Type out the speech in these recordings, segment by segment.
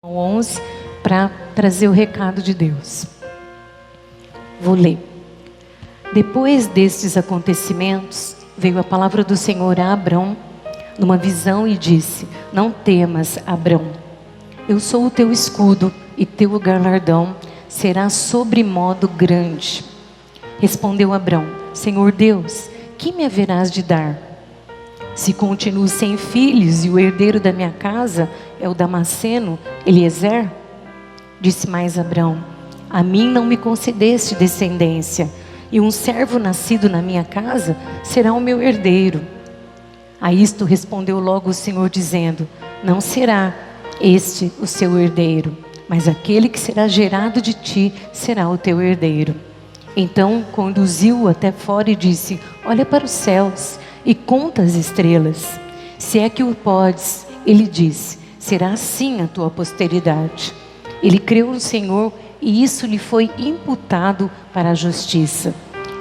11 para trazer o recado de Deus. Vou ler. Depois destes acontecimentos, veio a palavra do Senhor a Abrão numa visão e disse: Não temas, Abrão, eu sou o teu escudo e teu galardão será sobremodo grande. Respondeu Abrão: Senhor Deus, que me haverás de dar? Se continuo sem filhos e o herdeiro da minha casa é o Damasceno, Eliezer? Disse mais Abrão: A mim não me concedeste descendência, e um servo nascido na minha casa será o meu herdeiro. A isto respondeu logo o Senhor dizendo: Não será este o seu herdeiro, mas aquele que será gerado de ti será o teu herdeiro. Então conduziu-o até fora e disse: Olha para os céus e conta as estrelas, se é que o podes. Ele disse: será assim a tua posteridade. Ele creu no Senhor e isso lhe foi imputado para a justiça.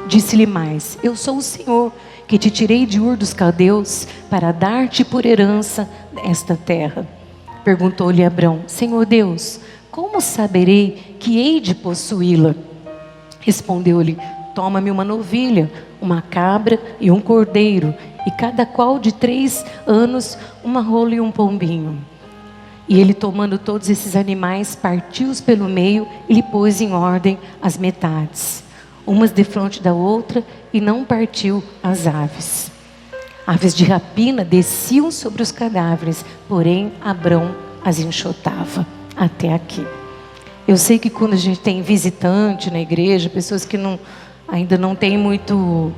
Disse-lhe mais: Eu sou o Senhor que te tirei de Ur dos Caldeus para dar-te por herança esta terra. Perguntou-lhe Abrão: Senhor Deus, como saberei que hei de possuí-la? Respondeu-lhe: Toma-me uma novilha, uma cabra e um cordeiro, e cada qual de 3 anos uma rola e um pombinho. E ele, tomando todos esses animais, partiu-os pelo meio e lhe pôs em ordem as metades, umas defronte da outra, e não partiu as aves. Aves de rapina desciam sobre os cadáveres, porém Abrão as enxotava. Até aqui. Eu sei que quando a gente tem visitante na igreja, pessoas que ainda não têm muito,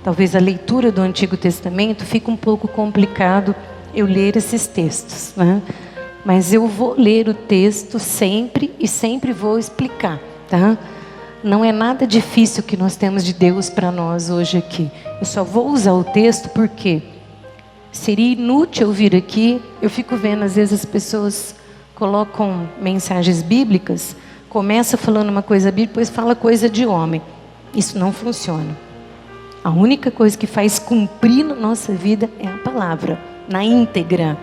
talvez a leitura do Antigo Testamento, fica um pouco complicado eu ler esses textos, né? Mas eu vou ler o texto sempre e sempre vou explicar, tá? Não é nada difícil que nós temos de Deus para nós hoje aqui. Eu só vou usar o texto porque seria inútil eu vir aqui. Eu fico vendo, às vezes as pessoas colocam mensagens bíblicas, começa falando uma coisa bíblica, depois fala coisa de homem. Isso não funciona. A única coisa que faz cumprir na nossa vida é a palavra, na íntegra.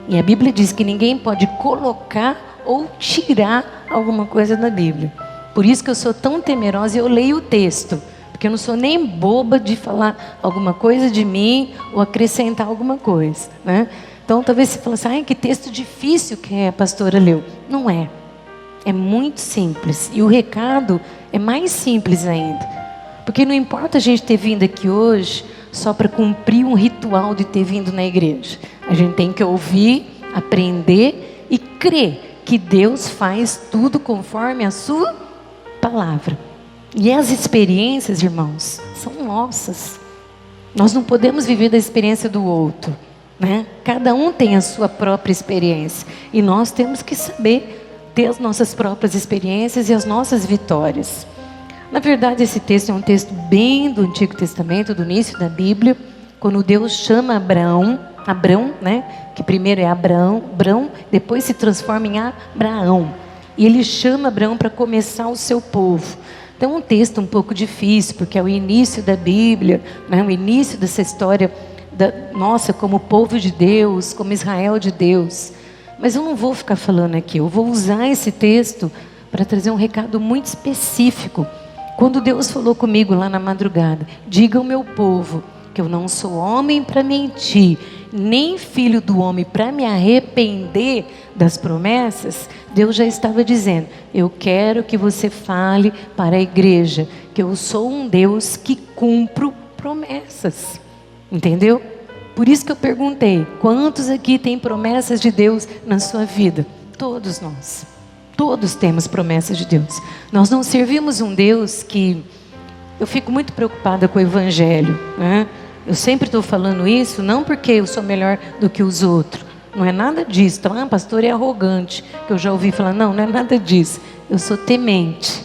E a Bíblia diz que ninguém pode colocar ou tirar alguma coisa da Bíblia. Por isso que eu sou tão temerosa e eu leio o texto. Porque eu não sou nem boba de falar alguma coisa de mim ou acrescentar alguma coisa, né? Então talvez você fale assim: ai, que texto difícil que a pastora leu. Não é. É muito simples. E o recado é mais simples ainda. Porque não importa a gente ter vindo aqui hoje só para cumprir um ritual de ter vindo na igreja. A gente tem que ouvir, aprender e crer que Deus faz tudo conforme a sua palavra. E as experiências, irmãos, são nossas. Nós não podemos viver da experiência do outro, né? Cada um tem a sua própria experiência. E nós temos que saber ter as nossas próprias experiências e as nossas vitórias. Na verdade, esse texto é um texto bem do Antigo Testamento, do início da Bíblia, quando Deus chama Abrão, né? Que primeiro é Abrão, depois se transforma em Abraão. E ele chama Abrão para começar o seu povo. Então é um texto um pouco difícil, porque é o início da Bíblia, né? O início dessa história nossa, como povo de Deus, como Israel de Deus. Mas eu não vou ficar falando aqui, eu vou usar esse texto para trazer um recado muito específico. Quando Deus falou comigo lá na madrugada: diga ao meu povo que eu não sou homem para mentir, nem filho do homem para me arrepender das promessas. Deus já estava dizendo: eu quero que você fale para a igreja que eu sou um Deus que cumpro promessas. Entendeu? Por isso que eu perguntei: quantos aqui têm promessas de Deus na sua vida? Todos nós. Todos temos promessas de Deus. Nós não servimos um Deus que... Eu fico muito preocupada com o evangelho, né? Eu sempre estou falando isso, não porque eu sou melhor do que os outros. Não é nada disso. Então, pastor é arrogante, que eu já ouvi falar. Não é nada disso. Eu sou temente.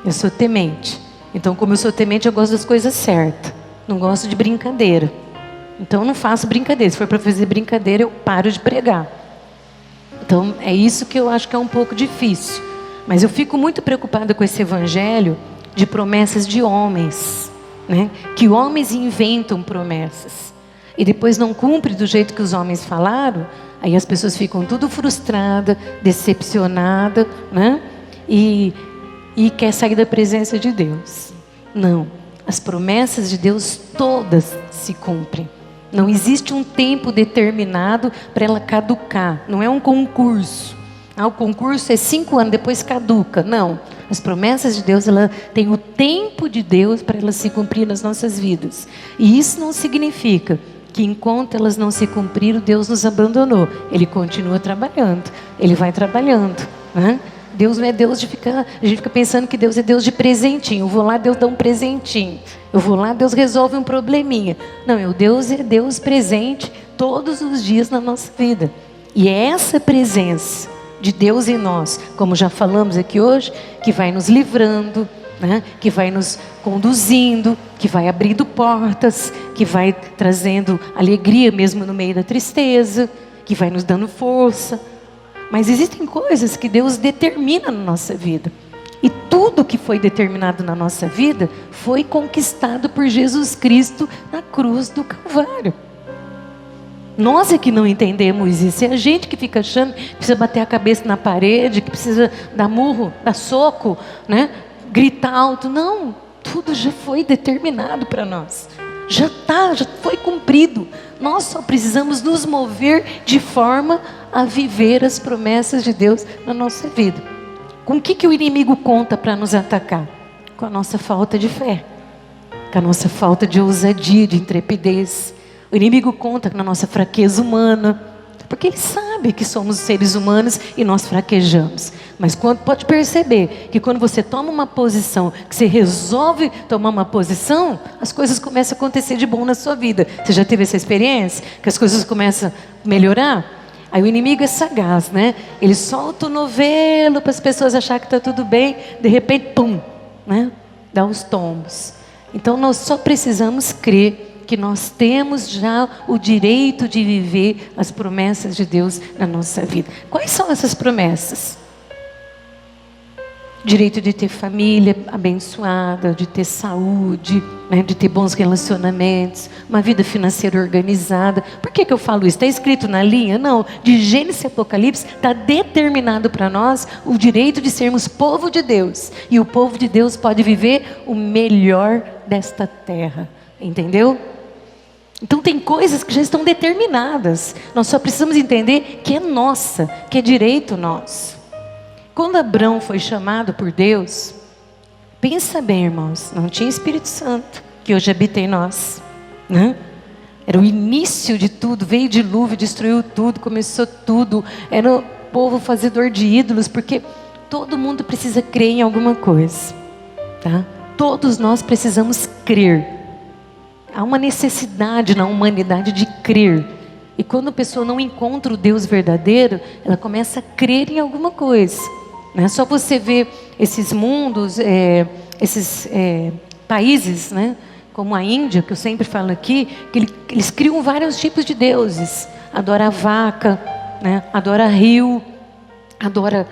Eu sou temente. Então, como eu sou temente, eu gosto das coisas certas. Não gosto de brincadeira. Então, eu não faço brincadeira. Se for para fazer brincadeira, eu paro de pregar. Então, é isso que eu acho que é um pouco difícil. Mas eu fico muito preocupada com esse evangelho de promessas de homens, né? Que homens inventam promessas e depois não cumpre do jeito que os homens falaram. Aí as pessoas ficam tudo frustradas, decepcionadas, né? E quer sair da presença de Deus. Não, as promessas de Deus todas se cumprem. Não existe um tempo determinado para ela caducar. Não é um concurso. O concurso é 5 anos, depois caduca. Não, as promessas de Deus, ela tem o tempo de Deus para elas se cumprir nas nossas vidas. E isso não significa que enquanto elas não se cumpriram, Deus nos abandonou. Ele continua trabalhando, Ele vai trabalhando, né? Deus não é Deus de ficar... A gente fica pensando que Deus é Deus de presentinho. Eu vou lá, Deus dá um presentinho. Eu vou lá, Deus resolve um probleminha. Não, o Deus é Deus presente todos os dias na nossa vida. E é essa presença de Deus em nós, como já falamos aqui hoje, que vai nos livrando, né? Que vai nos conduzindo, que vai abrindo portas, que vai trazendo alegria mesmo no meio da tristeza, que vai nos dando força. Mas existem coisas que Deus determina na nossa vida. E tudo que foi determinado na nossa vida foi conquistado por Jesus Cristo na cruz do Calvário. Nós é que não entendemos isso. É a gente que fica achando que precisa bater a cabeça na parede, que precisa dar murro, dar soco, né? Gritar alto. Não, tudo já foi determinado para nós. Já foi cumprido. Nós só precisamos nos mover de forma a viver as promessas de Deus na nossa vida. Com o que o inimigo conta para nos atacar? Com a nossa falta de fé, com a nossa falta de ousadia, de intrepidez. O inimigo conta na nossa fraqueza humana, porque ele sabe que somos seres humanos e nós fraquejamos. Mas pode perceber que quando você toma uma posição, que você resolve tomar uma posição, as coisas começam a acontecer de bom na sua vida. Você já teve essa experiência? Que as coisas começam a melhorar? Aí o inimigo é sagaz, né? Ele solta o novelo para as pessoas acharem que está tudo bem. De repente, pum, né? Dá os tombos. Então nós só precisamos crer que nós temos já o direito de viver as promessas de Deus na nossa vida. Quais são essas promessas? Direito de ter família abençoada, de ter saúde, né, de ter bons relacionamentos, uma vida financeira organizada. Por que eu falo isso? Está escrito na linha? Não. De Gênesis e Apocalipse está determinado para nós o direito de sermos povo de Deus. E o povo de Deus pode viver o melhor desta terra. Entendeu? Então tem coisas que já estão determinadas. Nós só precisamos entender que é nossa, que é direito nosso. Quando Abrão foi chamado por Deus, pensa bem, irmãos, não tinha Espírito Santo, que hoje habita em nós, né? Era o início de tudo, veio dilúvio, destruiu tudo, começou tudo. Era o povo fazedor de ídolos, porque todo mundo precisa crer em alguma coisa, tá? Todos nós precisamos crer. Há uma necessidade na humanidade de crer. E quando a pessoa não encontra o Deus verdadeiro, ela começa a crer em alguma coisa. Não é só você ver esses mundos, esses países, né, como a Índia, que eu sempre falo aqui, que eles criam vários tipos de deuses. Adora a vaca, né, adora rio, adora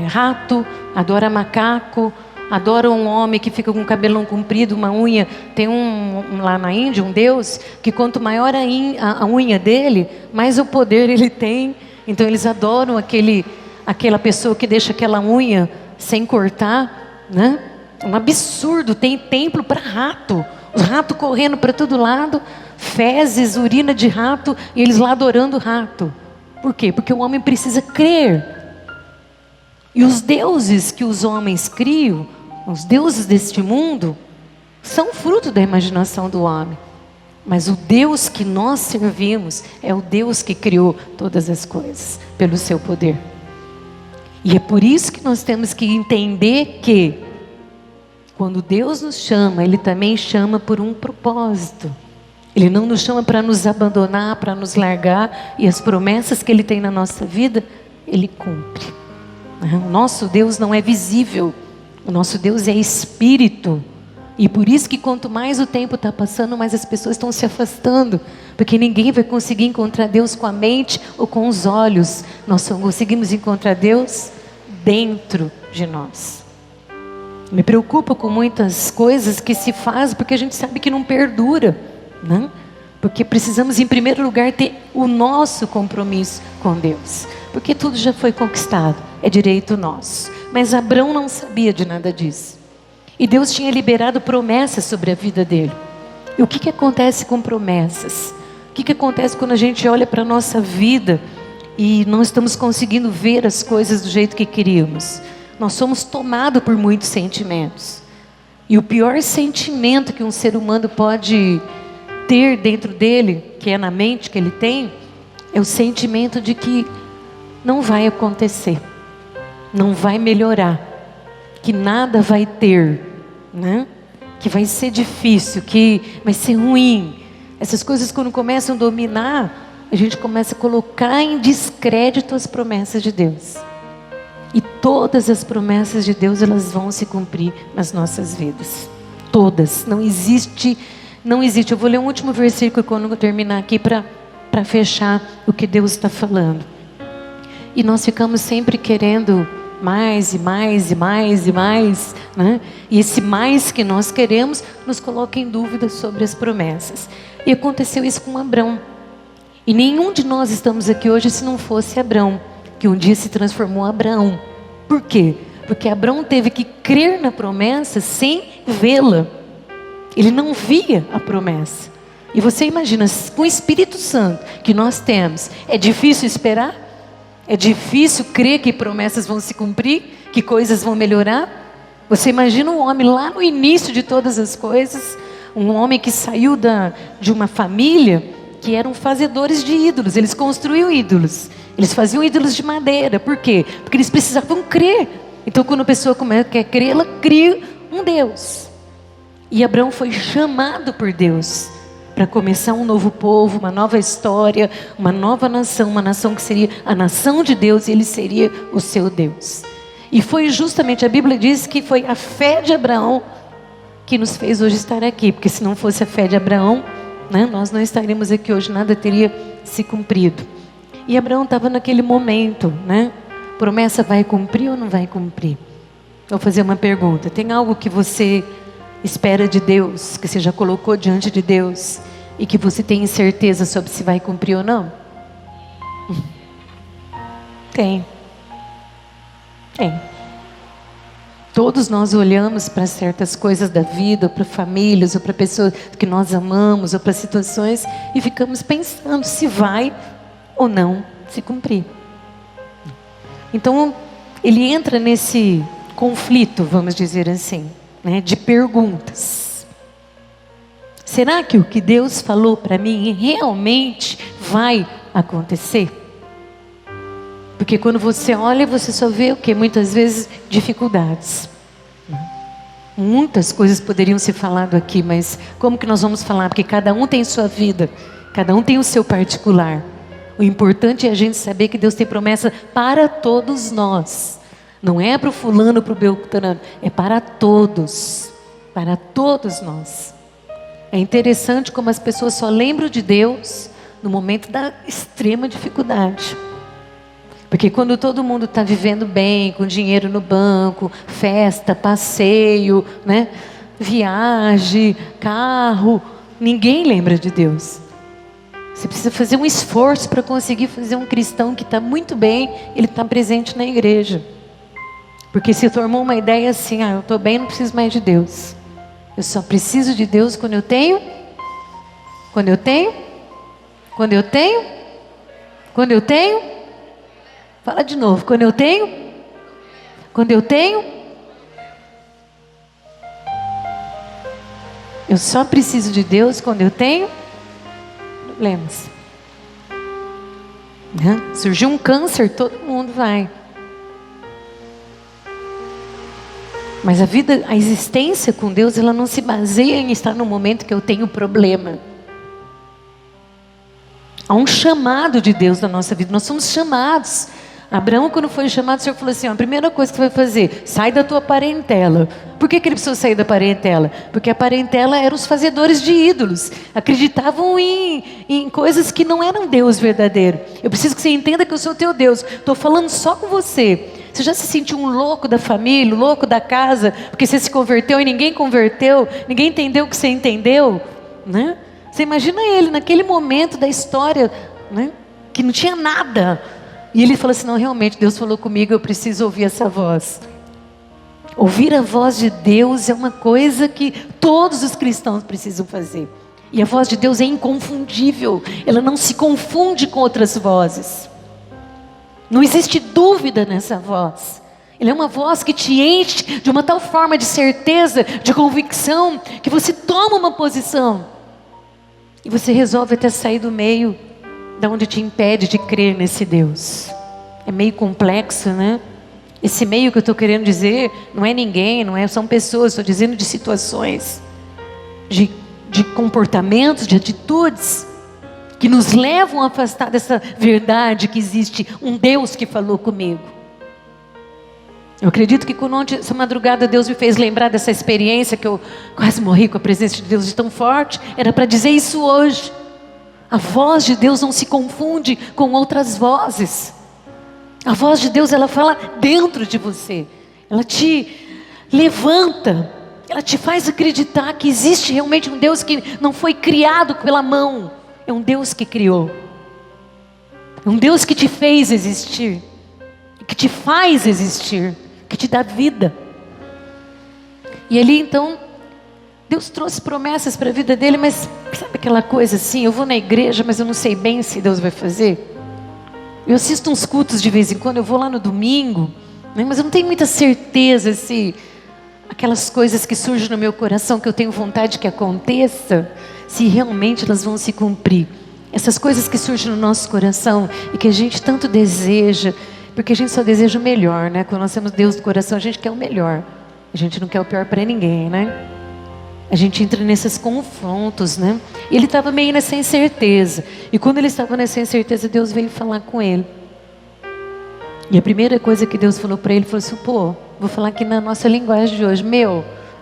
rato, adora macaco, adora um homem que fica com o cabelão comprido, uma unha. Tem lá na Índia um deus que quanto maior a unha dele, mais o poder ele tem. Então eles adoram aquela pessoa que deixa aquela unha sem cortar, né? Um absurdo. Tem templo para rato, os ratos correndo para todo lado, fezes, urina de rato, e eles lá adorando o rato. Por quê? Porque o homem precisa crer. E os deuses que os homens criam, os deuses deste mundo, são fruto da imaginação do homem. Mas o Deus que nós servimos é o Deus que criou todas as coisas pelo seu poder. E é por isso que nós temos que entender que quando Deus nos chama, Ele também chama por um propósito. Ele não nos chama para nos abandonar, para nos largar, e as promessas que Ele tem na nossa vida, Ele cumpre. O nosso Deus não é visível, o nosso Deus é espírito. E por isso que quanto mais o tempo está passando, mais as pessoas estão se afastando. Porque ninguém vai conseguir encontrar Deus com a mente ou com os olhos. Nós só conseguimos encontrar Deus dentro de nós. Me preocupa com muitas coisas que se fazem porque a gente sabe que não perdura, né? Porque precisamos, em primeiro lugar, ter o nosso compromisso com Deus. Porque tudo já foi conquistado, é direito nosso. Mas Abrão não sabia de nada disso. E Deus tinha liberado promessas sobre a vida dele. E o que acontece com promessas? O que acontece quando a gente olha para a nossa vida e não estamos conseguindo ver as coisas do jeito que queríamos? Nós somos tomados por muitos sentimentos. E o pior sentimento que um ser humano pode ter dentro dele, que é na mente que ele tem, é o sentimento de que não vai acontecer, não vai melhorar, que nada vai ter, né? Que vai ser difícil, que vai ser ruim. Essas coisas, quando começam a dominar, a gente começa a colocar em descrédito as promessas de Deus. E todas as promessas de Deus, elas vão se cumprir nas nossas vidas. Todas. Não existe. Eu vou ler um último versículo quando eu terminar aqui para fechar o que Deus está falando. E nós ficamos sempre querendo mais e mais e mais e mais, né? E esse mais que nós queremos nos coloca em dúvida sobre as promessas. E aconteceu isso com Abrão. E nenhum de nós estamos aqui hoje se não fosse Abrão, que um dia se transformou em Abraão. Por quê? Porque Abrão teve que crer na promessa sem vê-la. Ele não via a promessa. E você imagina, com o Espírito Santo que nós temos, é difícil esperar? É difícil crer que promessas vão se cumprir? Que coisas vão melhorar? Você imagina um homem lá no início de todas as coisas, um homem que saiu de uma família que eram fazedores de ídolos. Eles construíam ídolos. Eles faziam ídolos de madeira. Por quê? Porque eles precisavam crer. Então quando a pessoa quer crer, ela cria um Deus. E Abraão foi chamado por Deus para começar um novo povo, uma nova história, uma nova nação, uma nação que seria a nação de Deus e ele seria o seu Deus. E foi justamente, a Bíblia diz que foi a fé de Abraão que nos fez hoje estar aqui, porque se não fosse a fé de Abraão, né, nós não estaríamos aqui hoje, nada teria se cumprido. E Abraão estava naquele momento, né? Promessa vai cumprir ou não vai cumprir? Vou fazer uma pergunta, tem algo que você espera de Deus, que você já colocou diante de Deus e que você tem certeza sobre se vai cumprir ou não? Tem. Todos nós olhamos para certas coisas da vida, ou para famílias, ou para pessoas que nós amamos, ou para situações, e ficamos pensando se vai ou não se cumprir. Então, ele entra nesse conflito, vamos dizer assim, né, de perguntas. Será que o que Deus falou para mim realmente vai acontecer? Porque quando você olha, você só vê o que? Muitas vezes dificuldades. Muitas coisas poderiam ser falado aqui, mas como que nós vamos falar? Porque cada um tem sua vida, cada um tem o seu particular. O importante é a gente saber que Deus tem promessa para todos nós. Não é para o fulano, para o beltrano, é para todos nós. É interessante como as pessoas só lembram de Deus no momento da extrema dificuldade. Porque quando todo mundo está vivendo bem, com dinheiro no banco, festa, passeio, né? Viagem, carro, ninguém lembra de Deus. Você precisa fazer um esforço para conseguir fazer um cristão que está muito bem, ele está presente na igreja. Porque se tornou uma ideia assim, eu estou bem, não preciso mais de Deus. Eu só preciso de Deus quando eu tenho. Fala de novo, quando eu tenho. Eu só preciso de Deus quando eu tenho problemas. Surgiu um câncer, todo mundo vai. Mas a existência com Deus, ela não se baseia em estar no momento que eu tenho problema. Há um chamado de Deus na nossa vida, nós somos chamados. Abraão, quando foi chamado, o Senhor falou assim, a primeira coisa que você vai fazer, sai da tua parentela. Por que ele precisou sair da parentela? Porque a parentela eram os fazedores de ídolos, acreditavam em coisas que não eram Deus verdadeiro. Eu preciso que você entenda que eu sou o teu Deus, estou falando só com você. Você já se sentiu um louco da família, um louco da casa, porque você se converteu e ninguém converteu, ninguém entendeu o que você entendeu, né? Você imagina ele naquele momento da história, né, que não tinha nada. E ele falou assim, não, realmente Deus falou comigo, eu preciso ouvir essa voz. Ouvir a voz de Deus é uma coisa que todos os cristãos precisam fazer. E a voz de Deus é inconfundível. Ela não se confunde com outras vozes. Não existe dúvida nessa voz. Ela é uma voz que te enche de uma tal forma de certeza, de convicção, que você toma uma posição. E você resolve até sair do meio da onde te impede de crer nesse Deus. É meio complexo, né? Esse meio que eu estou querendo dizer não é ninguém, são pessoas, estou dizendo de situações, de comportamentos, de atitudes que nos levam a afastar dessa verdade que existe um Deus que falou comigo. Eu acredito que quando ontem, essa madrugada, Deus me fez lembrar dessa experiência que eu quase morri com a presença de Deus de tão forte, era para dizer isso hoje. A voz de Deus não se confunde com outras vozes. A voz de Deus, ela fala dentro de você. Ela te levanta. Ela te faz acreditar que existe realmente um Deus que não foi criado pela mão. É um Deus que criou. É um Deus que te fez existir. Que te faz existir. Que te dá vida. E ali então, Deus trouxe promessas para a vida dele, mas sabe aquela coisa assim, eu vou na igreja, mas eu não sei bem se Deus vai fazer. Eu assisto uns cultos de vez em quando, eu vou lá no domingo, né, mas eu não tenho muita certeza se aquelas coisas que surgem no meu coração, que eu tenho vontade que aconteça, se realmente elas vão se cumprir. Essas coisas que surgem no nosso coração e que a gente tanto deseja, porque a gente só deseja o melhor, né? Quando nós temos Deus do coração, a gente quer o melhor. A gente não quer o pior para ninguém, né? A gente entra nesses confrontos, né? E ele estava meio nessa incerteza. E quando ele estava nessa incerteza, Deus veio falar com ele. E a primeira coisa que Deus falou para ele, falou assim, pô, vou falar aqui na nossa linguagem de hoje.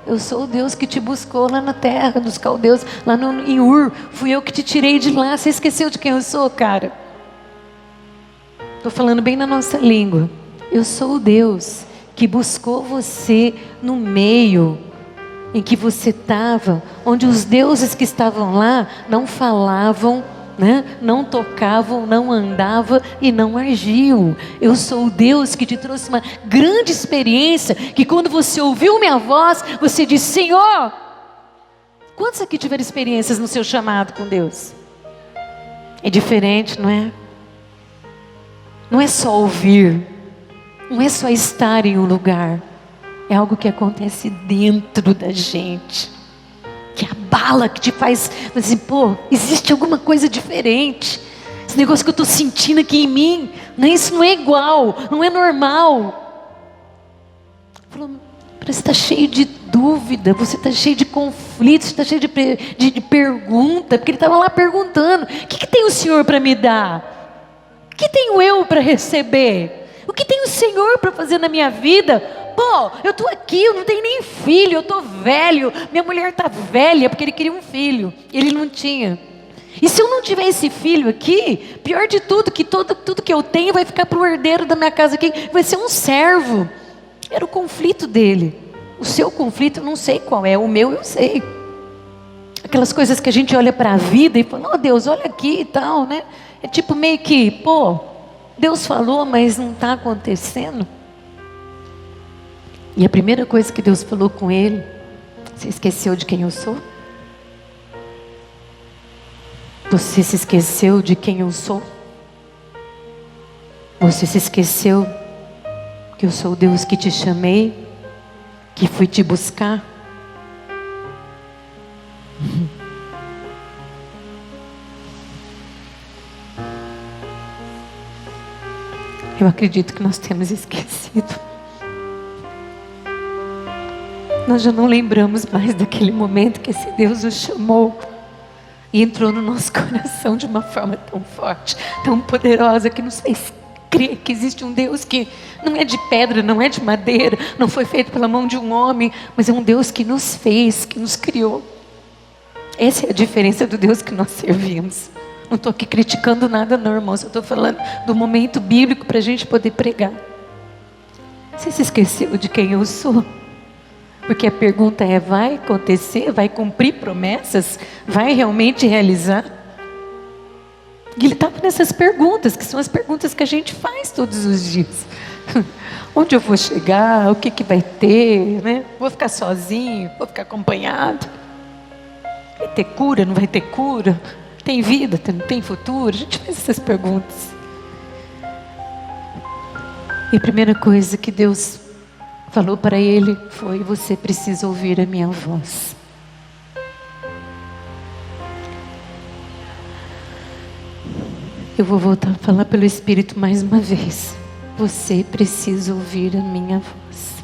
Eu sou o Deus que te buscou lá na terra dos caldeus, lá em Ur. Fui eu que te tirei de lá. Você esqueceu de quem eu sou, cara? Estou falando bem na nossa língua. Eu sou o Deus que buscou você no meio em que você estava, onde os deuses que estavam lá não falavam, né? Não tocavam, não andavam e não agiam. Eu sou o Deus que te trouxe uma grande experiência, que quando você ouviu minha voz, você disse, Senhor, quantos aqui tiveram experiências no seu chamado com Deus? É diferente, não é? Não é só ouvir, não é só estar em um lugar, é algo que acontece dentro da gente, que abala, que te faz assim, pô, existe alguma coisa diferente, esse negócio que eu estou sentindo aqui em mim, né, isso não é igual, não é normal. Falou, você está cheio de dúvida, você está cheio de conflitos, você está cheio de pergunta, porque ele estava lá perguntando, o que tem o Senhor para me dar? O que tenho eu para receber? O que tem o Senhor para fazer na minha vida? Pô, eu estou aqui, eu não tenho nem filho, eu estou velho. Minha mulher está velha porque ele queria um filho. Ele não tinha. E se eu não tiver esse filho aqui, pior de tudo, que tudo que eu tenho vai ficar para o herdeiro da minha casa aqui. Vai ser um servo. Era o conflito dele. O seu conflito eu não sei qual é, o meu eu sei. Aquelas coisas que a gente olha para a vida e fala, oh Deus, olha aqui e tal, né? É tipo meio que, pô, Deus falou, mas não está acontecendo. E a primeira coisa que Deus falou com ele, você esqueceu de quem eu sou? Você se esqueceu de quem eu sou? Você se esqueceu que eu sou o Deus que te chamei, que fui te buscar? Eu acredito que nós temos esquecido. Nós já não lembramos mais daquele momento que esse Deus nos chamou e entrou no nosso coração de uma forma tão forte, tão poderosa, que nos fez crer que existe um Deus que não é de pedra, não é de madeira, não foi feito pela mão de um homem, mas é um Deus que nos fez, que nos criou. Essa é a diferença do Deus que nós servimos. Não estou aqui criticando nada não, irmãos. Eu estou falando do momento bíblico para a gente poder pregar. Você se esqueceu de quem eu sou? Porque a pergunta é: vai acontecer? Vai cumprir promessas? Vai realmente realizar? E ele estava nessas perguntas, que são as perguntas que a gente faz todos os dias. Onde eu vou chegar? O que vai ter? Né? Vou ficar sozinho? Vou ficar acompanhado? Vai ter cura? Não vai ter cura? Tem vida? Não tem futuro? A gente faz essas perguntas. E a primeira coisa que Deus falou para ele foi: você precisa ouvir a minha voz. Eu vou voltar a falar pelo Espírito mais uma vez. Você precisa ouvir a minha voz.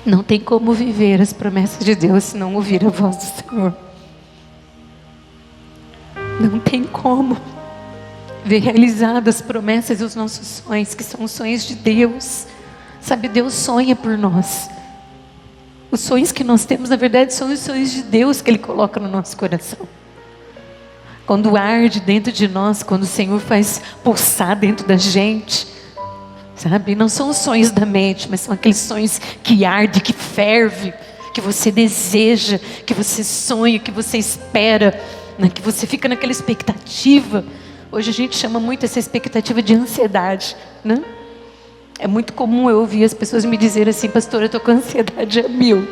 Não tem como viver as promessas de Deus se não ouvir a voz do Senhor. Não tem como ver realizadas as promessas e os nossos sonhos, que são os sonhos de Deus. Sabe, Deus sonha por nós. Os sonhos que nós temos, na verdade, são os sonhos de Deus que Ele coloca no nosso coração. Quando arde dentro de nós, quando o Senhor faz pulsar dentro da gente, sabe? Não são os sonhos da mente, mas são aqueles sonhos que arde, que ferve, que você deseja, que você sonha, que você espera, né? Que você fica naquela expectativa. Hoje a gente chama muito essa expectativa de ansiedade, né? É muito comum eu ouvir as pessoas me dizerem assim: pastora, eu estou com ansiedade a 1000.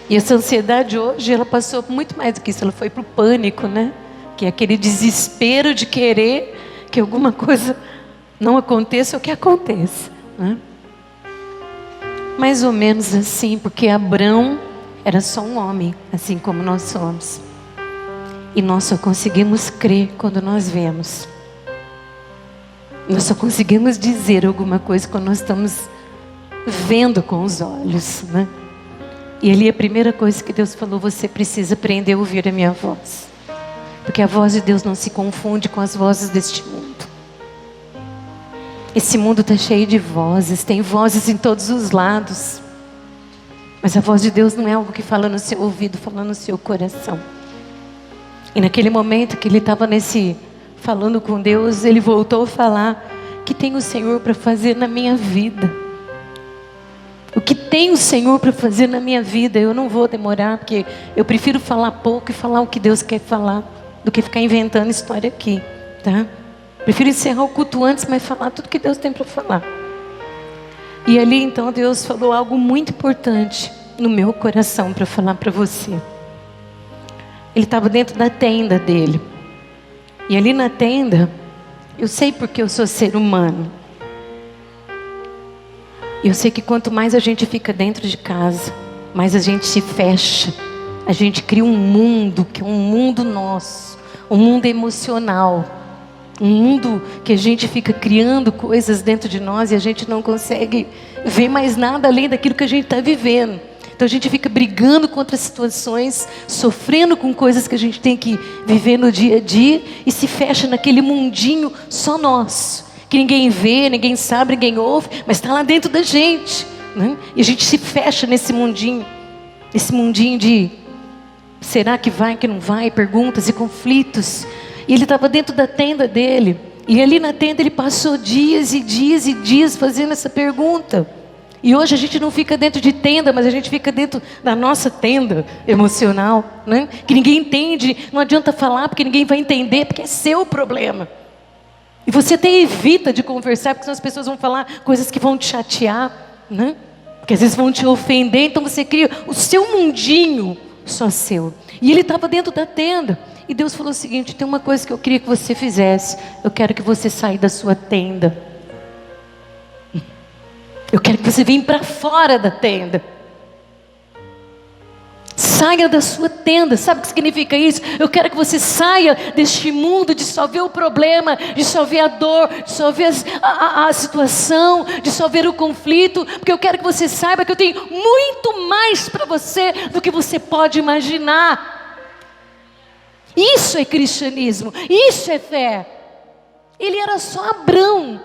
E essa ansiedade hoje, ela passou por muito mais do que isso. Ela foi para o pânico, né? Que é aquele desespero de querer que alguma coisa não aconteça ou que aconteça, né? Mais ou menos assim, porque Abrão era só um homem, assim como nós somos. E nós só conseguimos crer quando nós vemos. Nós só conseguimos dizer alguma coisa quando nós estamos vendo com os olhos, né? E ali a primeira coisa que Deus falou: você precisa aprender a ouvir a minha voz. Porque a voz de Deus não se confunde com as vozes deste mundo. Esse mundo está cheio de vozes, tem vozes em todos os lados. Mas a voz de Deus não é algo que fala no seu ouvido, fala no seu coração. E naquele momento que ele estava falando com Deus, ele voltou a falar: que tem o Senhor para fazer na minha vida? O que tem o Senhor para fazer na minha vida? Eu não vou demorar, porque eu prefiro falar pouco e falar o que Deus quer falar, do que ficar inventando história aqui, tá? Prefiro encerrar o culto antes, mas falar tudo que Deus tem para falar. E ali então Deus falou algo muito importante no meu coração para falar para você. Ele estava dentro da tenda dele. E ali na tenda, eu sei porque eu sou ser humano. Eu sei que quanto mais a gente fica dentro de casa, mais a gente se fecha. A gente cria um mundo que é um mundo nosso, um mundo emocional. Um mundo que a gente fica criando coisas dentro de nós e a gente não consegue ver mais nada além daquilo que a gente está vivendo. Então a gente fica brigando contra situações, sofrendo com coisas que a gente tem que viver no dia a dia e se fecha naquele mundinho só nosso, que ninguém vê, ninguém sabe, ninguém ouve, mas está lá dentro da gente, né? E a gente se fecha nesse mundinho de será que vai, que não vai, perguntas e conflitos. E ele estava dentro da tenda dele, e ali na tenda ele passou dias e dias e dias fazendo essa pergunta. E hoje a gente não fica dentro de tenda, mas a gente fica dentro da nossa tenda emocional, né? Que ninguém entende, não adianta falar porque ninguém vai entender, porque é seu problema. E você até evita de conversar, porque senão as pessoas vão falar coisas que vão te chatear, né? Porque às vezes vão te ofender, então você cria o seu mundinho só seu. E ele estava dentro da tenda, e Deus falou o seguinte: tem uma coisa que eu queria que você fizesse, eu quero que você saia da sua tenda. Eu quero que você venha para fora da tenda. Saia da sua tenda. Sabe o que significa isso? Eu quero que você saia deste mundo de só ver o problema, de só ver a dor, de só ver a situação, de só ver o conflito. Porque eu quero que você saiba que eu tenho muito mais para você do que você pode imaginar. Isso é cristianismo, isso é fé. Ele era só Abrão.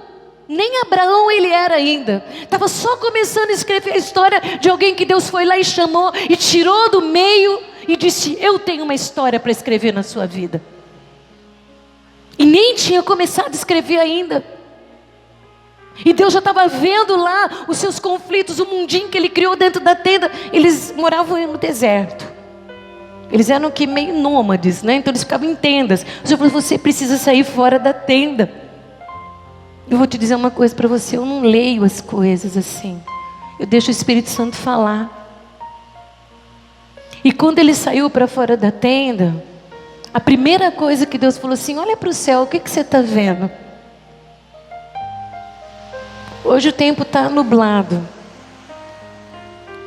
Nem Abraão ele era ainda. Estava só começando a escrever a história de alguém que Deus foi lá e chamou e tirou do meio e disse: eu tenho uma história para escrever na sua vida. E nem tinha começado a escrever ainda. E Deus já estava vendo lá os seus conflitos, o mundinho que Ele criou dentro da tenda. Eles moravam no deserto. Eles eram que meio nômades, né? Então eles ficavam em tendas. O Senhor falou, você precisa sair fora da tenda. Eu vou te dizer uma coisa para você, eu não leio as coisas assim. Eu deixo o Espírito Santo falar. E quando ele saiu para fora da tenda, a primeira coisa que Deus falou assim, olha para o céu, o que você está vendo? Hoje o tempo está nublado.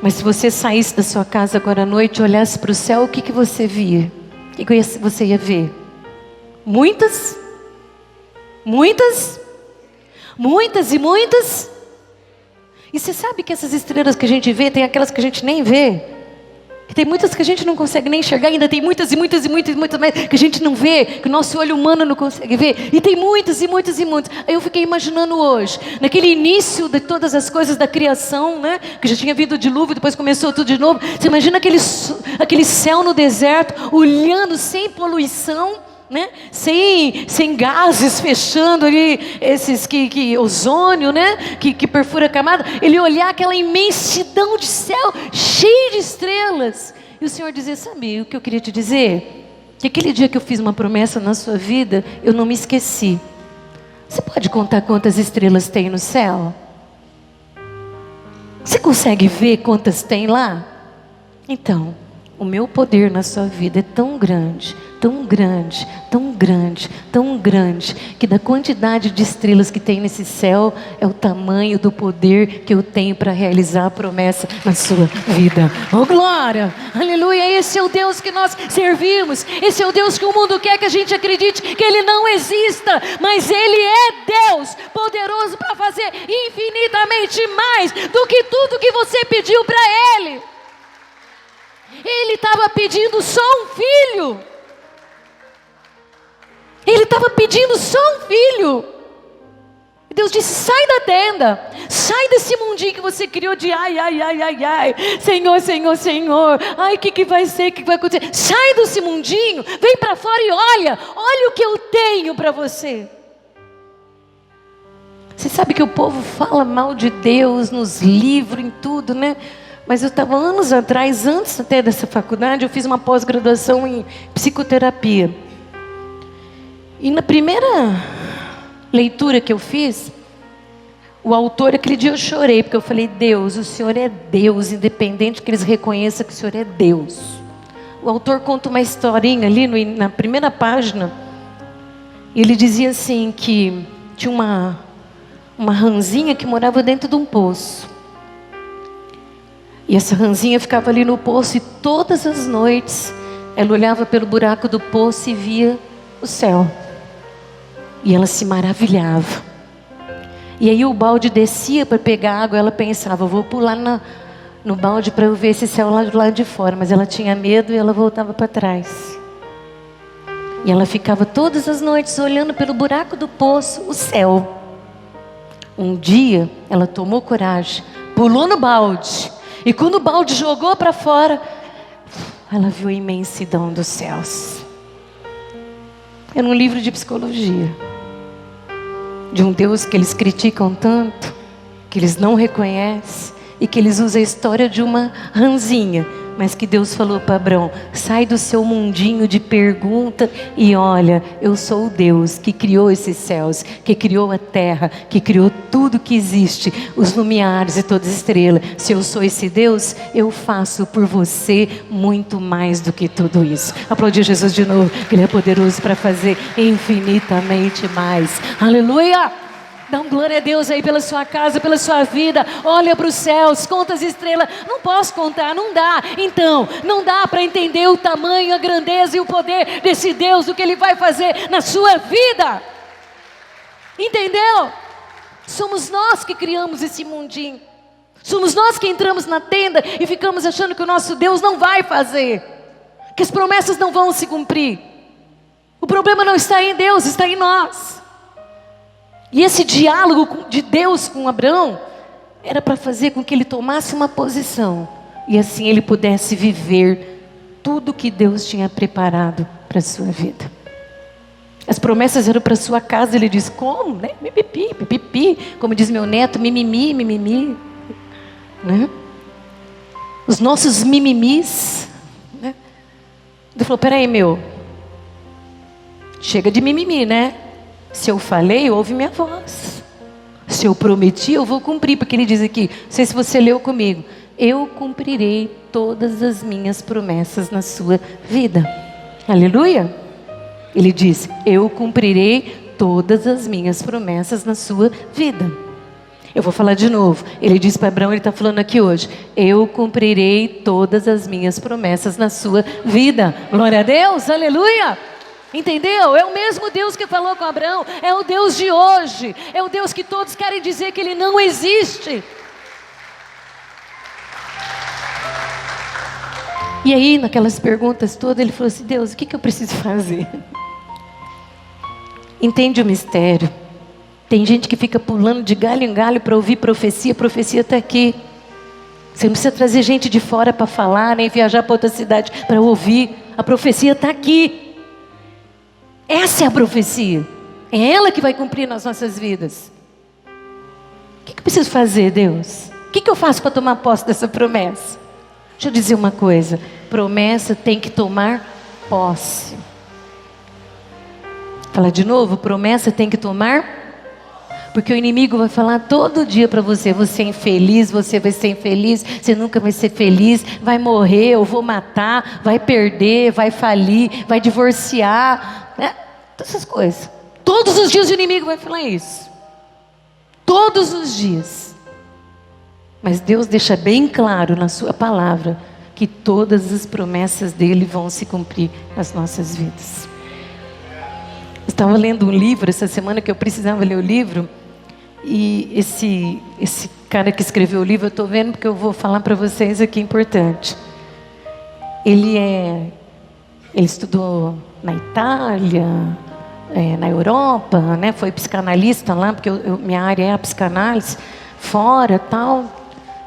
Mas se você saísse da sua casa agora à noite e olhasse para o céu, o que você via? O que você ia ver? Muitas? Muitas? Muitas e muitas? E você sabe que essas estrelas que a gente vê, tem aquelas que a gente nem vê. Que tem muitas que a gente não consegue nem enxergar, ainda tem muitas e muitas e muitas e muitas mais que a gente não vê, que o nosso olho humano não consegue ver. E tem muitas e muitas e muitas. Aí eu fiquei imaginando hoje, naquele início de todas as coisas da criação, né? Que já tinha vindo o dilúvio, depois começou tudo de novo. Você imagina aquele céu no deserto, olhando sem poluição, né? Sem gases fechando ali, esses ozônio, né? Que perfura a camada. Ele olhar aquela imensidão de céu, cheio de estrelas. E o Senhor dizia, sabe o que eu queria te dizer? Que aquele dia que eu fiz uma promessa na sua vida, eu não me esqueci. Você pode contar quantas estrelas tem no céu? Você consegue ver quantas tem lá? Então, o meu poder na sua vida é tão grande, tão grande, tão grande, tão grande, que da quantidade de estrelas que tem nesse céu, é o tamanho do poder que eu tenho para realizar a promessa na sua vida. Oh glória, aleluia, esse é o Deus que nós servimos, esse é o Deus que o mundo quer que a gente acredite que Ele não exista, mas Ele é Deus, poderoso para fazer infinitamente mais do que tudo que você pediu para Ele. Ele estava pedindo só um filho. Ele estava pedindo só um filho. E Deus disse, sai da tenda. Sai desse mundinho que você criou de ai. Senhor, Senhor, Senhor. Ai, o que vai ser, o que vai acontecer? Sai desse mundinho, vem para fora e olha. Olha o que eu tenho para você. Você sabe que o povo fala mal de Deus nos livros, em tudo, né? Mas eu estava anos atrás, antes até dessa faculdade, eu fiz uma pós-graduação em psicoterapia. E na primeira leitura que eu fiz, o autor, aquele dia eu chorei, porque eu falei, Deus, o Senhor é Deus, independente que eles reconheçam que o Senhor é Deus. O autor conta uma historinha ali na primeira página, e ele dizia assim, que tinha uma ranzinha que morava dentro de um poço. E essa ranzinha ficava ali no poço e todas as noites ela olhava pelo buraco do poço e via o céu. E ela se maravilhava. E aí o balde descia para pegar água, ela pensava, vou pular no balde para eu ver esse céu lá do lado de fora. Mas ela tinha medo e ela voltava para trás. E ela ficava todas as noites olhando pelo buraco do poço o céu. Um dia ela tomou coragem, pulou no balde. E quando o balde jogou para fora, ela viu a imensidão dos céus. Era um livro de psicologia. De um Deus que eles criticam tanto, que eles não reconhecem, e que eles usam a história de uma ranzinha. Mas que Deus falou para Abrão, sai do seu mundinho de pergunta e olha, eu sou o Deus que criou esses céus, que criou a terra, que criou tudo que existe, os lumiares e todas as estrelas. Se eu sou esse Deus, eu faço por você muito mais do que tudo isso. Aplaudir Jesus de novo, que Ele é poderoso para fazer infinitamente mais. Aleluia! Dá um glória a Deus aí pela sua casa, pela sua vida. Olha para os céus, conta as estrelas. Não posso contar, não dá. Então, não dá para entender o tamanho, a grandeza e o poder desse Deus, o que Ele vai fazer na sua vida. Entendeu? Somos nós que criamos esse mundinho. Somos nós que entramos na tenda e ficamos achando que o nosso Deus não vai fazer, que as promessas não vão se cumprir. O problema não está em Deus, está em nós. E esse diálogo de Deus com Abraão era para fazer com que ele tomasse uma posição e assim ele pudesse viver tudo que Deus tinha preparado para a sua vida. As promessas eram para sua casa. Ele diz, como? Né? Pipipi, pipipi. Como diz meu neto, mimimi, mimimi. Né? Os nossos mimimis. Né? Ele falou, peraí, meu. Chega de mimimi, né? Se eu falei, ouve minha voz. Se eu prometi, eu vou cumprir. Porque ele diz aqui, não sei se você leu comigo. Eu cumprirei todas as minhas promessas na sua vida. Aleluia. Ele diz, eu cumprirei todas as minhas promessas na sua vida. Eu vou falar de novo. Ele diz para Abraão, ele está falando aqui hoje. Eu cumprirei todas as minhas promessas na sua vida. Glória a Deus, aleluia. Entendeu? É o mesmo Deus que falou com Abraão. É o Deus de hoje. É o Deus que todos querem dizer que ele não existe. E aí, naquelas perguntas todas, ele falou assim, Deus, o que eu preciso fazer? Entende o mistério? Tem gente que fica pulando de galho em galho para ouvir profecia. A profecia está aqui. Você não precisa trazer gente de fora para falar, nem viajar para outra cidade para ouvir. A profecia está aqui. Essa é a profecia. É ela que vai cumprir nas nossas vidas. O que eu preciso fazer, Deus? O que eu faço para tomar posse dessa promessa? Deixa eu dizer uma coisa. Promessa tem que tomar posse. Fala de novo, promessa tem que tomar. Porque o inimigo vai falar todo dia para você. Você é infeliz, você vai ser infeliz. Você nunca vai ser feliz. Vai morrer, eu vou matar. Vai perder, vai falir, vai divorciar. Né? Todas essas coisas. Todos os dias o inimigo vai falar isso. Todos os dias. Mas Deus deixa bem claro na sua palavra que todas as promessas dele vão se cumprir nas nossas vidas. Estava lendo um livro essa semana que eu precisava ler o livro. E esse cara que escreveu o livro, eu estou vendo porque eu vou falar para vocês aqui importante. Ele estudou na Itália, na Europa, né? Foi psicanalista lá, porque minha área é a psicanálise, fora tal.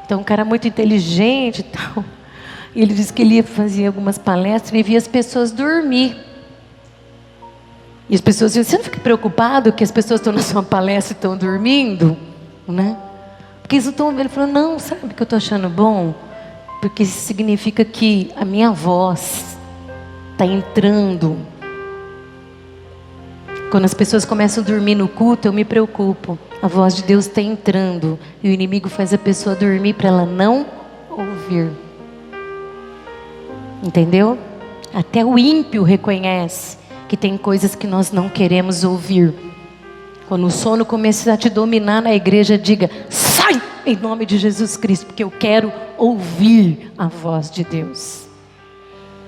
Então um cara muito inteligente e tal. E ele disse que ele ia fazer algumas palestras e via as pessoas dormir. E as pessoas diziam, você não fica preocupado que as pessoas estão na sua palestra e estão dormindo? Né? Porque eles não estão ouvindo. Ele falou, não, sabe o que eu estou achando bom? Porque isso significa que a minha voz está entrando. Quando as pessoas começam a dormir no culto, eu me preocupo. A voz de Deus está entrando. E o inimigo faz a pessoa dormir para ela não ouvir. Entendeu? Até o ímpio reconhece que tem coisas que nós não queremos ouvir. Quando o sono começar a te dominar na igreja, diga, sai em nome de Jesus Cristo, porque eu quero ouvir a voz de Deus.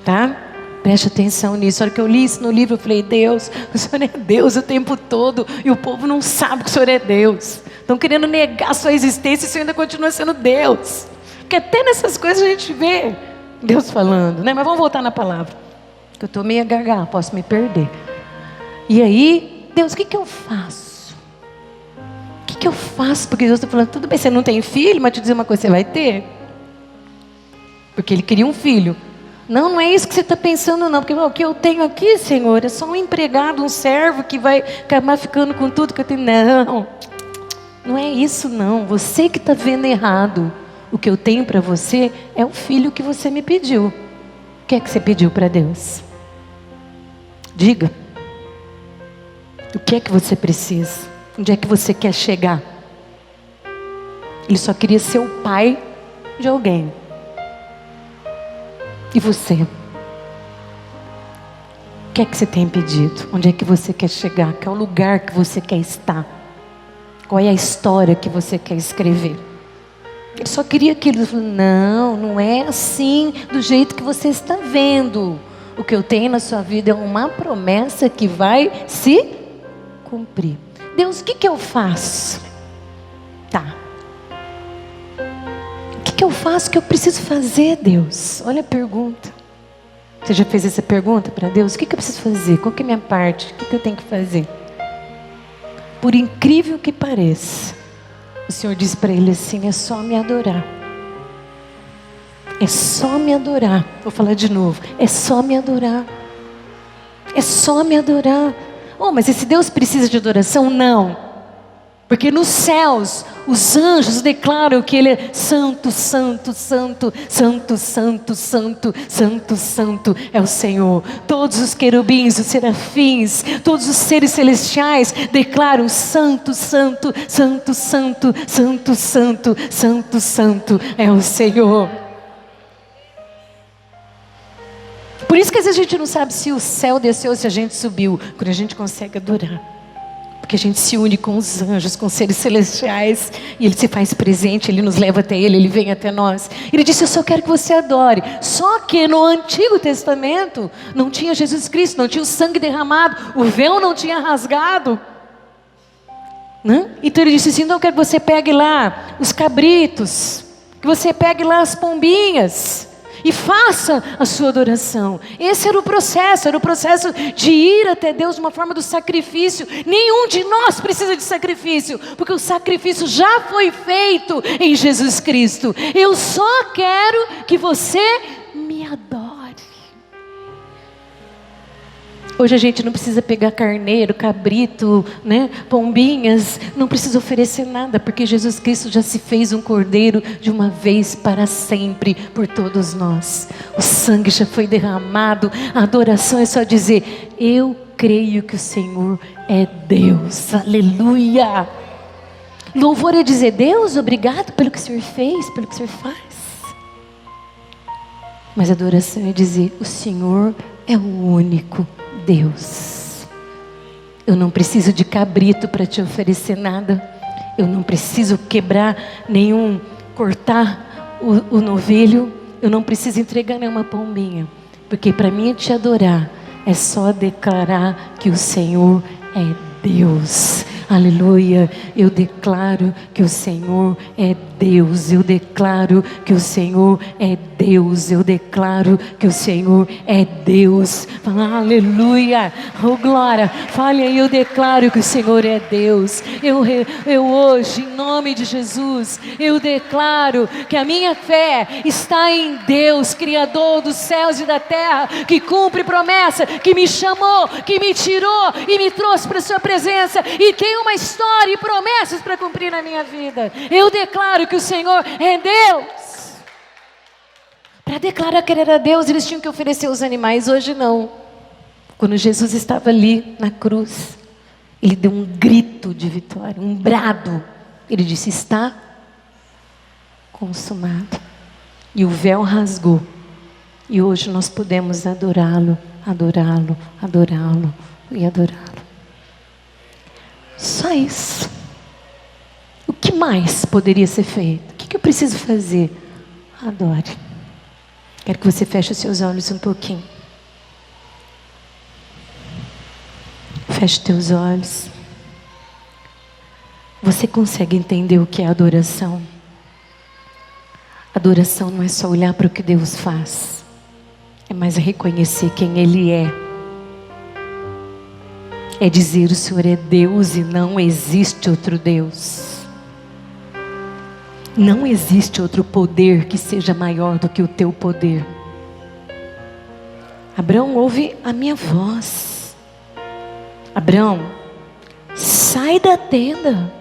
Tá? Preste atenção nisso. A hora que eu li isso no livro, eu falei, Deus, o Senhor é Deus o tempo todo, e o povo não sabe que o Senhor é Deus. Estão querendo negar a sua existência, e o Senhor ainda continua sendo Deus. Porque até nessas coisas a gente vê Deus falando, né? Mas vamos voltar na palavra. Que eu estou meio gaga, posso me perder. E aí, Deus, o que eu faço? O que eu faço? Porque Deus está falando, tudo bem, você não tem filho, mas te dizer uma coisa, você vai ter. Porque Ele queria um filho. Não, não é isso que você está pensando não. Porque o que eu tenho aqui, Senhor, é só um empregado, um servo que vai acabar ficando com tudo que eu tenho. Não, não é isso não. Você que está vendo errado. O que eu tenho para você é o filho que você me pediu. O que é que você pediu para Deus? Diga. O que é que você precisa? Onde é que você quer chegar? Ele só queria ser o pai de alguém. E você? O que é que você tem pedido? Onde é que você quer chegar? Qual é o lugar que você quer estar? Qual é a história que você quer escrever? Ele só queria aquilo. Ele falou, não, não é assim, do jeito que você está vendo. O que eu tenho na sua vida é uma promessa que vai se cumprir. Deus, o que eu faço? Tá. O que eu faço? O que eu preciso fazer, Deus? Olha a pergunta. Você já fez essa pergunta para Deus? O que eu preciso fazer? Qual que é a minha parte? O que eu tenho que fazer? Por incrível que pareça, o Senhor diz para ele assim, é só me adorar. É só me adorar. Vou falar de novo. É só me adorar. É só me adorar. Oh, mas esse Deus precisa de adoração? Não. Porque nos céus, os anjos declaram que Ele é santo, santo, santo, santo, santo, santo, santo, santo é o Senhor. Todos os querubins, os serafins, todos os seres celestiais declaram santo, santo, santo, santo, santo, santo, santo, santo é o Senhor. Por isso que às vezes a gente não sabe se o céu desceu ou se a gente subiu, quando a gente consegue adorar. Porque a gente se une com os anjos, com os seres celestiais, e Ele se faz presente, Ele nos leva até Ele, Ele vem até nós. Ele disse: eu só quero que você adore. Só que no Antigo Testamento não tinha Jesus Cristo, não tinha o sangue derramado, o véu não tinha rasgado, né? Então Ele disse assim: então eu quero que você pegue lá os cabritos, que você pegue lá as pombinhas, e faça a sua adoração. Esse era o processo de ir até Deus de uma forma do sacrifício. Nenhum de nós precisa de sacrifício, porque o sacrifício já foi feito em Jesus Cristo. Eu só quero que você me adore. Hoje a gente não precisa pegar carneiro, cabrito, né, pombinhas, não precisa oferecer nada, porque Jesus Cristo já se fez um cordeiro de uma vez para sempre por todos nós. O sangue já foi derramado, a adoração é só dizer: eu creio que o Senhor é Deus, aleluia. Louvor é dizer: Deus, obrigado pelo que o Senhor fez, pelo que o Senhor faz. Mas adoração é dizer: o Senhor é o único Deus. Eu não preciso de cabrito para te oferecer nada. Eu não preciso quebrar cortar o novilho. Eu não preciso entregar nenhuma pombinha. Porque para mim te adorar é só declarar que o Senhor é Deus. Aleluia. Eu declaro que o Senhor é Deus. Eu declaro que o Senhor é Deus. Eu declaro que o Senhor é Deus. Fala, aleluia. Oh glória. Fale aí: eu declaro que o Senhor é Deus. Eu hoje, em nome de Jesus, eu declaro que a minha fé está em Deus, Criador dos céus e da terra, que cumpre promessa, que me chamou, que me tirou e me trouxe para a sua presença, e tem uma história e promessas para cumprir na minha vida. Eu declaro que o Senhor é Deus. Para declarar que Ele era Deus, eles tinham que oferecer os animais. Hoje não. Quando Jesus estava ali na cruz, Ele deu um grito de vitória, um brado. Ele disse: está consumado. E o véu rasgou. E hoje nós podemos adorá-lo, adorá-lo, adorá-lo e adorá-lo. Só isso. O que mais poderia ser feito? O que eu preciso fazer? Adore. Quero que você feche os seus olhos um pouquinho. Feche teus olhos. Você consegue entender o que é adoração? Adoração não é só olhar para o que Deus faz, é mais reconhecer quem Ele é. É dizer: o Senhor é Deus e não existe outro Deus. Não existe outro poder que seja maior do que o teu poder. Abraão, ouve a minha voz. Abraão, sai da tenda.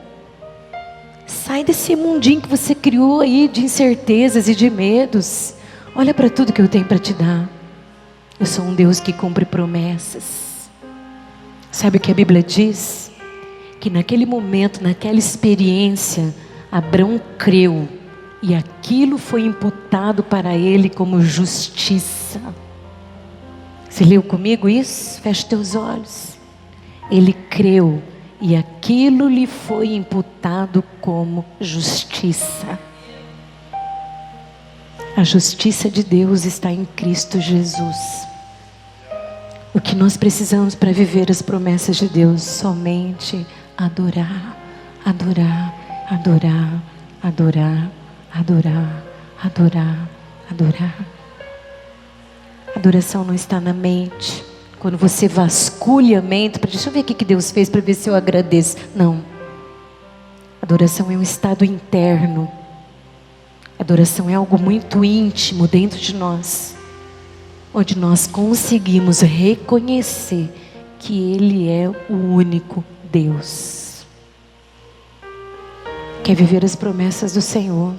Sai desse mundinho que você criou aí de incertezas e de medos. Olha para tudo que eu tenho para te dar. Eu sou um Deus que cumpre promessas. Sabe o que a Bíblia diz? Que naquele momento, naquela experiência, Abraão creu e aquilo foi imputado para ele como justiça. Você leu comigo isso? Feche teus olhos. Ele creu e aquilo lhe foi imputado como justiça. A justiça de Deus está em Cristo Jesus. O que nós precisamos para viver as promessas de Deus? Somente adorar, adorar, adorar, adorar, adorar, adorar, adorar. Adoração não está na mente. Quando você vasculha a mente, deixa eu ver o que Deus fez para ver se eu agradeço. Não. Adoração é um estado interno. Adoração é algo muito íntimo dentro de nós, onde nós conseguimos reconhecer que Ele é o único Deus. Quer viver as promessas do Senhor?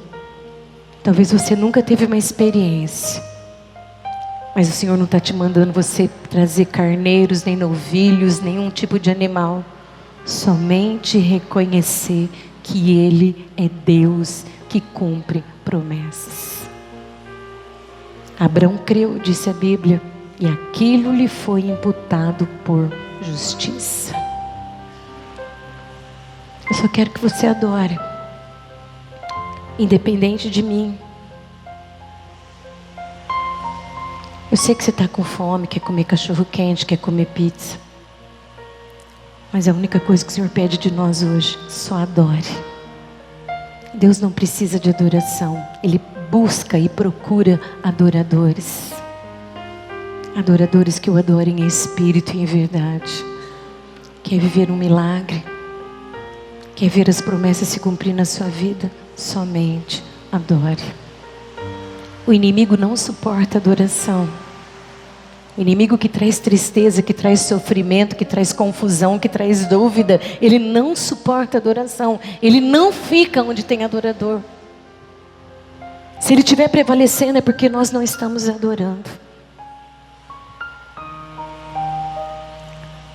Talvez você nunca teve uma experiência, mas o Senhor não está te mandando você trazer carneiros, nem novilhos, nenhum tipo de animal. Somente reconhecer que Ele é Deus que cumpre promessas. Abraão creu, disse a Bíblia, e aquilo lhe foi imputado por justiça. Eu só quero que você adore, independente de mim. Eu sei que você está com fome, quer comer cachorro quente, quer comer pizza. Mas a única coisa que o Senhor pede de nós hoje, só adore. Deus não precisa de adoração. Ele busca e procura adoradores. Adoradores que o adorem em espírito e em verdade. Quer viver um milagre? Quer ver as promessas se cumprir na sua vida? Somente adore. O inimigo não suporta adoração. O inimigo que traz tristeza, que traz sofrimento, que traz confusão, que traz dúvida, ele não suporta adoração. Ele não fica onde tem adorador. Se ele estiver prevalecendo é porque nós não estamos adorando.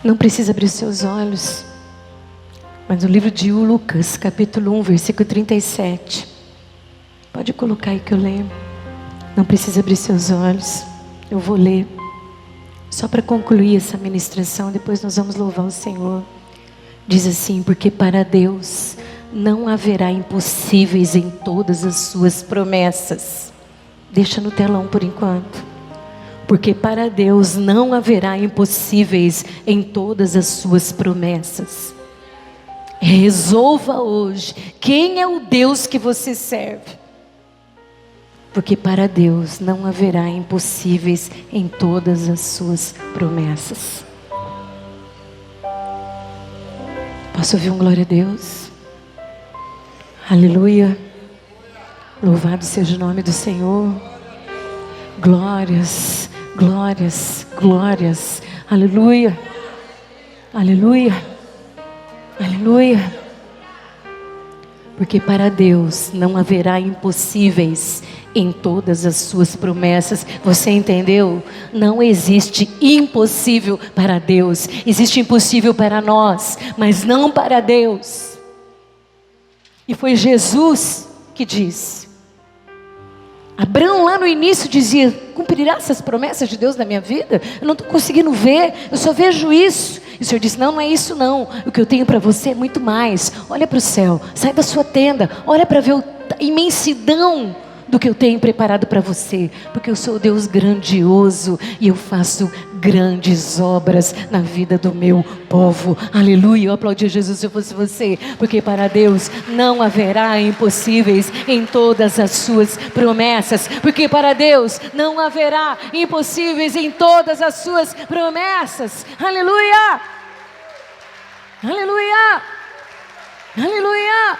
Não precisa abrir seus olhos, mas no livro de Lucas, capítulo 1, versículo 37. Pode colocar aí que eu leio. Não precisa abrir seus olhos, eu vou ler. Só para concluir essa ministração, depois nós vamos louvar o Senhor. Diz assim: porque para Deus não haverá impossíveis em todas as suas promessas. Deixa no telão por enquanto. Porque para Deus não haverá impossíveis em todas as suas promessas. Resolva hoje quem é o Deus que você serve. Porque para Deus não haverá impossíveis em todas as suas promessas. Posso ouvir um glória a Deus? Aleluia. Louvado seja o nome do Senhor. Glórias, glórias, glórias. Aleluia. Aleluia. Aleluia. Porque para Deus não haverá impossíveis em todas as suas promessas. Você entendeu? Não existe impossível para Deus. Existe impossível para nós, mas não para Deus. E foi Jesus que disse. Abraão lá no início dizia: cumprirá essas promessas de Deus na minha vida? Eu não estou conseguindo ver, eu só vejo isso. E o Senhor disse: não, não é isso não. O que eu tenho para você é muito mais. Olha para o céu, sai da sua tenda, olha para ver a imensidão do que eu tenho preparado para você. Porque eu sou o Deus grandioso e eu faço grandes obras na vida do meu povo. Aleluia, eu aplaudi Jesus se eu fosse você. Porque para Deus não haverá impossíveis em todas as suas promessas. Porque para Deus não haverá impossíveis em todas as suas promessas. Aleluia. Aleluia. Aleluia.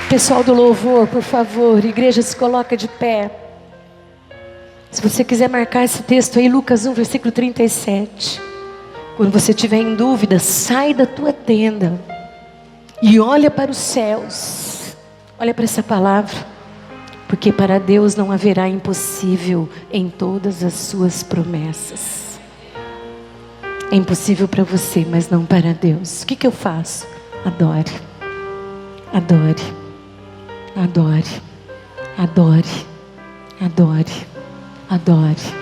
Pessoal do louvor, por favor, igreja, se coloca de pé. Se você quiser marcar esse texto aí, Lucas 1, versículo 37. Quando você estiver em dúvida, sai da tua tenda e olha para os céus. Olha para essa palavra. Porque para Deus não haverá impossível em todas as suas promessas. É impossível para você, mas não para Deus. O que eu faço? Adore. Adore. Adore, adore, adore, adore.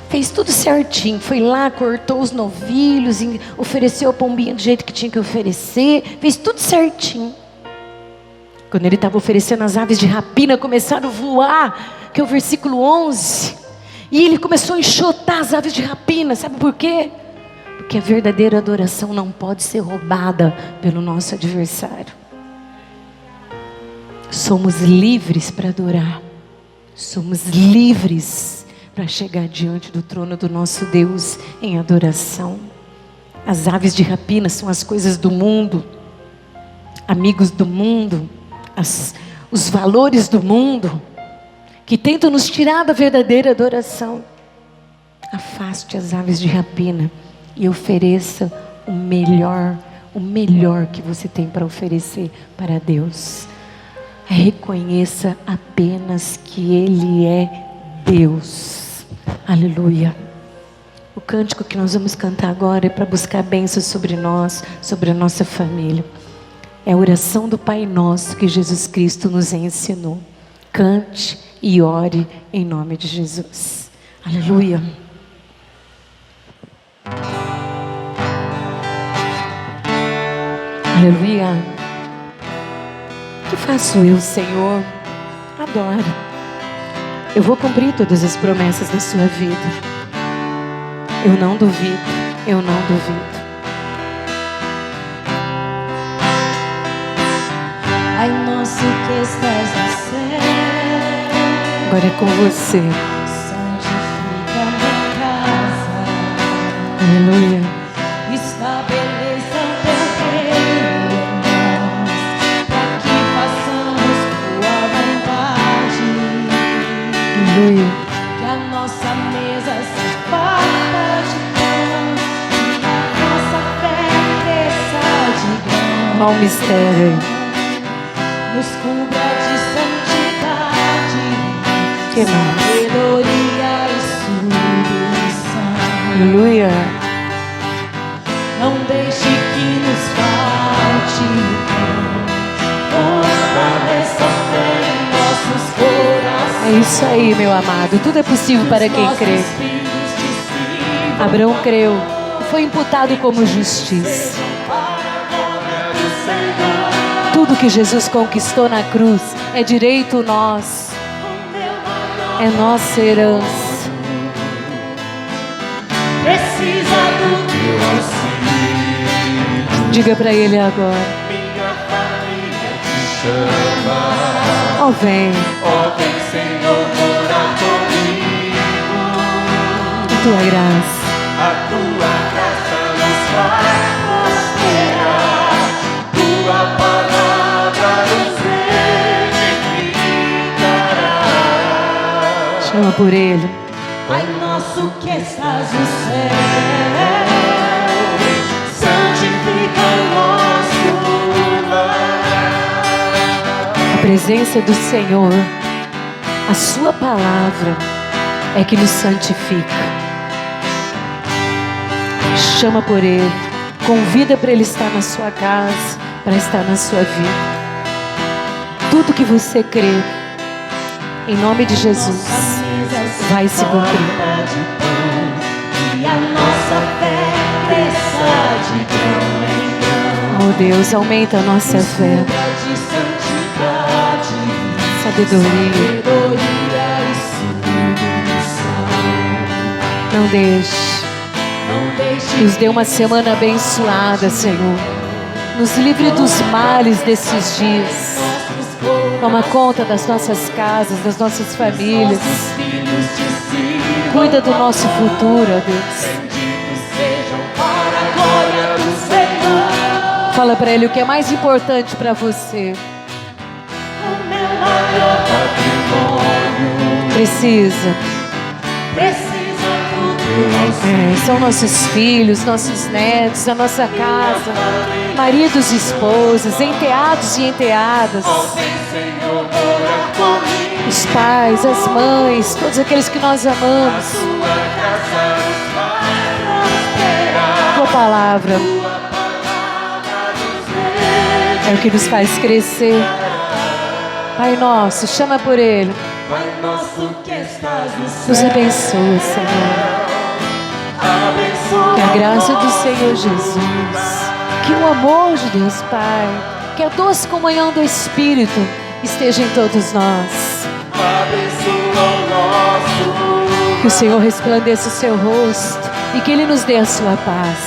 Fez tudo certinho, foi lá, cortou os novilhos, ofereceu a pombinha do jeito que tinha que oferecer, fez tudo certinho. Quando ele estava oferecendo, as aves de rapina começaram a voar, que é o versículo 11. E ele começou a enxotar as aves de rapina, sabe por quê? Porque a verdadeira adoração não pode ser roubada pelo nosso adversário. Somos livres para adorar. Somos livres para chegar diante do trono do nosso Deus em adoração. As aves de rapina são as coisas do mundo, amigos do mundo, os valores do mundo, que tentam nos tirar da verdadeira adoração. Afaste as aves de rapina e ofereça o melhor que você tem para oferecer para Deus. Reconheça apenas que Ele é Deus. Aleluia. O cântico que nós vamos cantar agora é para buscar bênçãos sobre nós, sobre a nossa família. É a oração do Pai Nosso que Jesus Cristo nos ensinou. Cante e ore em nome de Jesus. Aleluia. Aleluia. O que faço eu, Senhor? Adoro. Eu vou cumprir todas as promessas da sua vida. Eu não duvido. Eu não duvido. Pai nosso que estás no céu, Agora é com você. santifica minha casa. Aleluia. Estabeleça o teu reino em nós, para que façamos tua vontade. Aleluia. Que a nossa mesa se farta de pão e a nossa fé cresça de grão. Olha o mistério aí. Nos cubra de santidade, Que mais? sabedoria e submissão. Aleluia. Não deixe que nos falte o pão. Fortaleça a fé em nossos corações. É isso aí, meu amado. Tudo é possível para quem crê. Nossos filhos te sirvam Abraão creu e foi imputado como justiça. para a glória do Senhor. Tudo que Jesus conquistou na cruz é direito nosso. O meu maior É nossa herança. precisa do teu auxílio. Diga para Ele agora. Minha família te chama. Oh, vem. Ó, vem, Senhor, morar comigo. A tua graça. A tua graça nos faz prosperar. Tua palavra nos edificará. Chama por Ele. Pai nosso que estás no céu, santifica o nosso lar. A presença do Senhor, a sua palavra é que nos santifica. Chama por Ele. Convida para Ele estar na sua casa, para estar na sua vida. Tudo que você crê, em nome de Jesus, vai se cumprir. E a nossa fé cresça de grão em grão. Oh Deus, aumenta a nossa fé, Cubra de santidade, sabedoria. sabedoria e submissão. Não deixe. Não deixe Nos dê uma semana abençoada, Senhor. Nos livre dos males desses dias. Toma conta das nossas casas, das nossas famílias. nossos filhos te sirvam. Cuida do nosso futuro, ó Deus. Benditos sejam para a glória do Senhor. Fala para Ele o que é mais importante para você. O meu maior patrimônio Precisa. precisa do teu auxílio. São nossos filhos, nossos netos, a nossa casa, maridos e esposas, enteados e enteadas, Vem, Senhor, morar comigo. os pais, as mães, todos aqueles que nós amamos. Tua graça nos faz prosperar. Tua palavra é o que nos faz crescer. Pai nosso, chama por Ele. Pai nosso que estás no céu, Nos abençoa, Senhor. abençoa Que a graça do Senhor Jesus, que o amor de Deus Pai, que a doce comunhão do Espírito esteja em todos nós. Abençoa o nosso Que o Senhor resplandeça o seu rosto e que Ele nos dê a sua paz.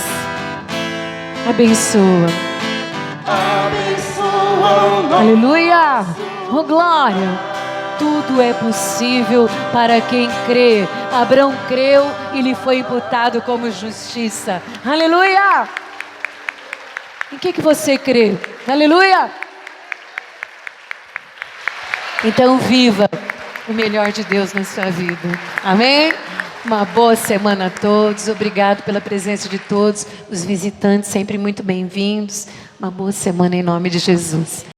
Abençoa. abençoa o nosso. Aleluia! Oh glória! Tudo é possível para quem crê. Abraão creu e lhe foi imputado como justiça. Aleluia! Em que você crê? Aleluia! Então viva o melhor de Deus na sua vida. Amém? Uma boa semana a todos. Obrigado pela presença de todos. Os visitantes sempre muito bem-vindos. Uma boa semana em nome de Jesus.